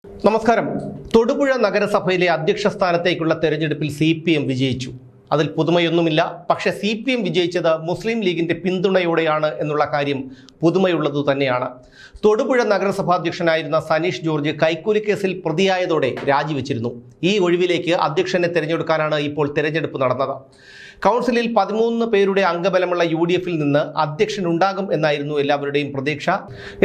നമസ്കാരം. തൊടുപുഴ നഗരസഭയിലെ അധ്യക്ഷ സ്ഥാനത്തേക്കുള്ള തെരഞ്ഞെടുപ്പിൽ CPM വിജയിച്ചു. അതിൽ പുതുമയൊന്നുമില്ല. പക്ഷേ CPM വിജയിച്ചത് മുസ്ലിം ലീഗിന്റെ പിന്തുണയോടെയാണ് എന്നുള്ള കാര്യം പുതുമയുള്ളതു തന്നെയാണ്. തൊടുപുഴ നഗരസഭാധ്യക്ഷനായിരുന്ന സനീഷ് ജോർജ് കൈക്കൂലി കേസിൽ പ്രതിയായതോടെ രാജിവെച്ചിരുന്നു. ഈ ഒഴിവിലേക്ക് അധ്യക്ഷനെ തെരഞ്ഞെടുക്കാനാണ് ഇപ്പോൾ തെരഞ്ഞെടുപ്പ് നടന്നത്. കൗൺസിലിൽ 13 പേരുടെ അംഗബലമുള്ള UDF-ൽ നിന്ന് അധ്യക്ഷനുണ്ടാകും എന്നായിരുന്നു എല്ലാവരുടെയും പ്രതീക്ഷ.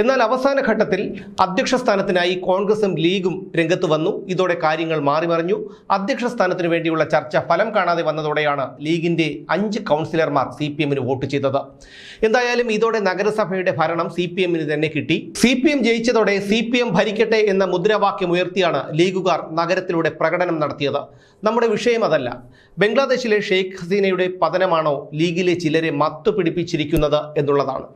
എന്നാൽ അവസാന ഘട്ടത്തിൽ അധ്യക്ഷ സ്ഥാനത്തിനായി കോൺഗ്രസും ലീഗും രംഗത്ത് വന്നു. ഇതോടെ കാര്യങ്ങൾ മാറിമറിഞ്ഞു. അധ്യക്ഷ സ്ഥാനത്തിന് വേണ്ടിയുള്ള ചർച്ച ഫലം കാണാതെ വന്നതോടെയാണ് ലീഗിന്റെ 5 കൗൺസിലർമാർ CPM-ന് വോട്ട് ചെയ്തത്. എന്തായാലും ഇതോടെ നഗരസഭയുടെ ഭരണം CPM-ന് തന്നെ കിട്ടി. CPM ജയിച്ചതോടെ CPM ഭരിക്കട്ടെ എന്ന മുദ്രാവാക്യം ഉയർത്തിയാണ് ലീഗുകാർ നഗരത്തിലൂടെ പ്രകടനം നടത്തിയത്. നമ്മുടെ വിഷയം അതല്ല. ബംഗ്ലാദേശിലെ ഷെയ്ഖ് ഹസീനയുടെ പതനമാണോ ലീഗിലെ ചിലരെ മത്തുപിടിപ്പിച്ചിരിക്കുന്നത് എന്നുള്ളതാണ്.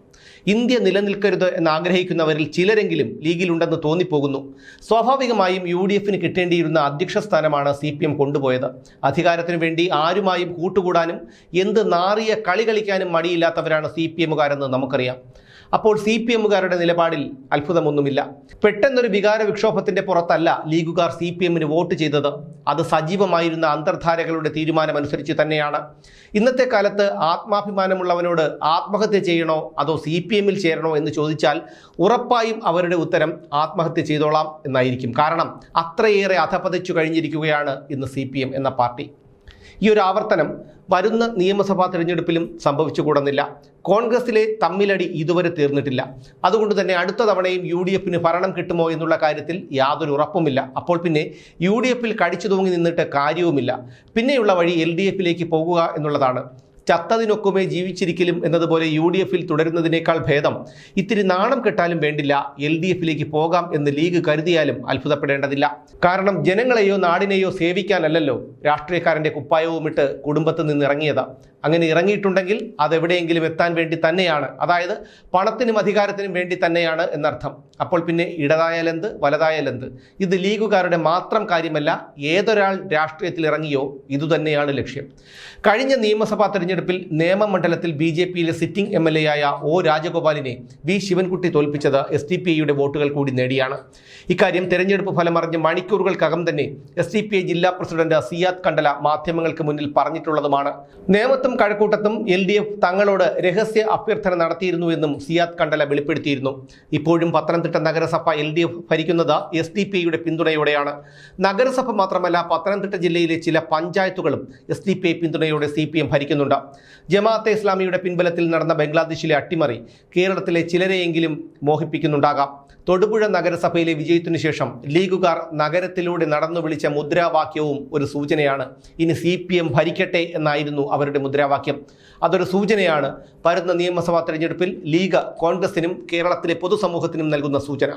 ഇന്ത്യ നിലനിൽക്കരുത് എന്നാഗ്രഹിക്കുന്നവരിൽ ചിലരെങ്കിലും ലീഗിലുണ്ടെന്ന് തോന്നിപ്പോകുന്നു. സ്വാഭാവികമായും UDF-ന് കിട്ടേണ്ടിയിരുന്ന അധ്യക്ഷ സ്ഥാനമാണ് CPM കൊണ്ടുപോയത്. അധികാരത്തിനു വേണ്ടി ആരുമായും കൂട്ടുകൂടാനും എന്ത് നാറിയ കളി കളിക്കാനും മടിയില്ലാത്തവരാണ് CPM-കാരെന്ന് നമുക്കറിയാം. അപ്പോൾ CPM-കാരുടെ നിലപാടിൽ അത്ഭുതമൊന്നുമില്ല. പെട്ടെന്നൊരു വികാര വിക്ഷോഭത്തിന്റെ പുറത്തല്ല ലീഗുകാർ CPM-ന് വോട്ട് ചെയ്തത്. അത് സജീവമായിരുന്ന അന്തർധാരകളുടെ തീരുമാനമനുസരിച്ച് തന്നെയാണ്. ഇന്നത്തെ കാലത്ത് ആത്മാഭിമാനമുള്ളവനോട് ആത്മഹത്യ ചെയ്യണോ അതോ CPM-ൽ ചേരണോ എന്ന് ചോദിച്ചാൽ ഉറപ്പായും അവരുടെ ഉത്തരം ആത്മഹത്യ ചെയ്തോളാം എന്നായിരിക്കും. കാരണം അത്രയേറെ അധപതിച്ചു കഴിഞ്ഞിരിക്കുകയാണ് ഇന്ന് CPM എന്ന പാർട്ടി. ഈ ഒരു ആവർത്തനം വരുന്ന നിയമസഭാ തിരഞ്ഞെടുപ്പിലും സംഭവിച്ചുകൂടുന്നില്ല. കോൺഗ്രസിലെ തമ്മിലടി ഇതുവരെ തീർന്നിട്ടില്ല. അതുകൊണ്ട് തന്നെ അടുത്ത തവണയും UDF-ന് ഭരണം കിട്ടുമോ എന്നുള്ള കാര്യത്തിൽ യാതൊരു ഉറപ്പുമില്ല. അപ്പോൾ പിന്നെ UDF-ൽ കടിച്ചു തൂങ്ങി നിന്നിട്ട് കാര്യവുമില്ല. പിന്നെയുള്ള വഴി LDF-ലേക്ക് പോകുക എന്നുള്ളതാണ്. ചത്തതിനൊക്കുമേ ജീവിച്ചിരിക്കലും എന്നതുപോലെ UDF-ൽ തുടരുന്നതിനേക്കാൾ ഭേദം ഇത്തിരി നാണം കെട്ടാലും വേണ്ടില്ല LDF-ലേക്ക് പോകാം എന്ന് ലീഗ് കരുതിയാലും അത്ഭുതപ്പെടേണ്ടതില്ല. കാരണം ജനങ്ങളെയോ നാടിനെയോ സേവിക്കാനല്ലല്ലോ രാഷ്ട്രീയക്കാരൻ്റെ കുപ്പായവുമിട്ട് കുടുംബത്തിൽ നിന്ന് ഇറങ്ങിയത്. അങ്ങനെ ഇറങ്ങിയിട്ടുണ്ടെങ്കിൽ അതെവിടെയെങ്കിലും എത്താൻ വേണ്ടി തന്നെയാണ്, അതായത് പണത്തിനും അധികാരത്തിനും വേണ്ടി തന്നെയാണ് എന്നർത്ഥം. അപ്പോൾ പിന്നെ ഇടതായാലെന്ത് വലതായാലെന്ത്? ഇത് ലീഗുകാരുടെ മാത്രം കാര്യമല്ല. ഏതൊരാൾ രാഷ്ട്രീയത്തിൽ ഇറങ്ങിയോ ഇതുതന്നെയാണ് ലക്ഷ്യം. കഴിഞ്ഞ നിയമസഭാ തെരഞ്ഞെടുപ്പിൽ നേമമണ്ഡലത്തിൽ BJP-യിലെ സിറ്റിംഗ് MLA ആയ O. രാജഗോപാലിനെ V. ശിവൻകുട്ടി തോൽപ്പിച്ചത് SDPI-യുടെ വോട്ടുകൾ കൂടി നേടിയാണ്. ഇക്കാര്യം തെരഞ്ഞെടുപ്പ് ഫലമറിഞ്ഞ് മണിക്കൂറുകൾക്കകം തന്നെ SDPI ജില്ലാ പ്രസിഡന്റ് സിയാദ് കണ്ടല മാധ്യമങ്ങൾക്ക് മുന്നിൽ പറഞ്ഞിട്ടുള്ളതുമാണ്. നേമത്തും കഴക്കൂട്ടത്തും LDF തങ്ങളോട് രഹസ്യ അഭ്യർത്ഥന നടത്തിയിരുന്നുവെന്നും സിയാദ് കണ്ടല വെളിപ്പെടുത്തിയിരുന്നു. ഇപ്പോഴും പത്തനംതിട്ട നഗരസഭ LDF ഭരിക്കുന്നത് SDPI-യുടെ പിന്തുണയോടെയാണ്. നഗരസഭ മാത്രമല്ല, പത്തനംതിട്ട ജില്ലയിലെ ചില പഞ്ചായത്തുകളും SDPI പിന്തുണയോടെ CPM ഭരിക്കുന്നുണ്ട്. ജമാഅത്തെ ഇസ്ലാമിയുടെ പിൻബലത്തിൽ നടന്ന ബംഗ്ലാദേശിലെ അട്ടിമറി കേരളത്തിലെ ചിലരെയെങ്കിലും മോഹിപ്പിക്കുന്നുണ്ടാകാം. തൊടുപുഴ നഗരസഭയിലെ വിജയത്തിനു ശേഷം ലീഗുകാർ നഗരത്തിലൂടെ നടന്നു വിളിച്ച മുദ്രാവാക്യവും ഒരു സൂചനയാണ്. ഇനി CPM ഭരിക്കട്ടെ എന്നായിരുന്നു അവരുടെ മുദ്രാവാക്യം. അതൊരു സൂചനയാണ്. വരുന്ന നിയമസഭാ തെരഞ്ഞെടുപ്പിൽ ലീഗ് കോൺഗ്രസിനും കേരളത്തിലെ പൊതുസമൂഹത്തിനും നൽകുന്ന സൂചന.